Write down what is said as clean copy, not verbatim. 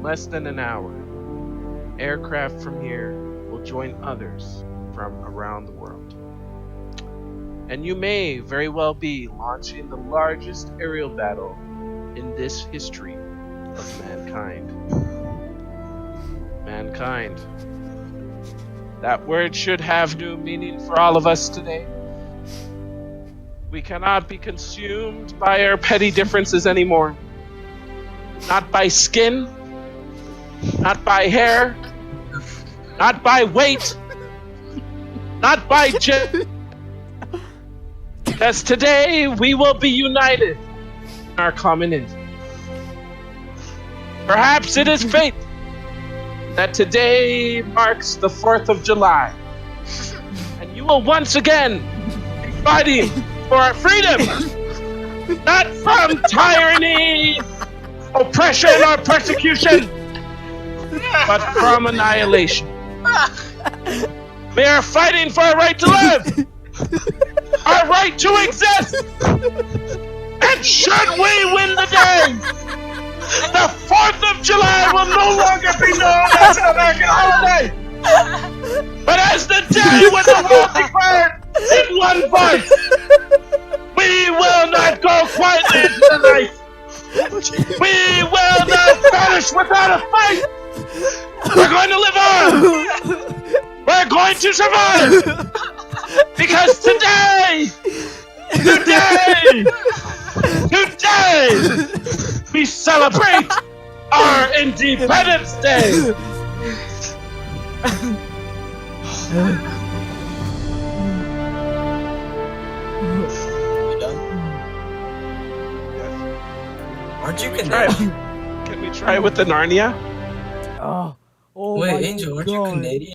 less than an hour, aircraft from here will join others from around the world. And you may very well be launching the largest aerial battle in this history of mankind. Mankind. That word should have new meaning for all of us today. We cannot be consumed by our petty differences anymore. Not by skin, not by hair, not by weight, not by gender. Because today we will be united in our common end. Perhaps it is fate that today marks the 4th of July. And you will once again be fighting for our freedom. Not from tyranny, oppression, or persecution, but from annihilation. We are fighting for our right to live, our right to exist. And should we win the day, the 4th of July will no longer be known as an American holiday, but as the day when the world declared in one voice, we will not go quietly into the night. We will not vanish without a fight. We're going to live on. We're going to survive. Because today, we celebrate our Independence Day. You done? Aren't you Try Canadian? it. Can we try with the Narnia? Oh Wait, my Angel, aren't you God. Canadian?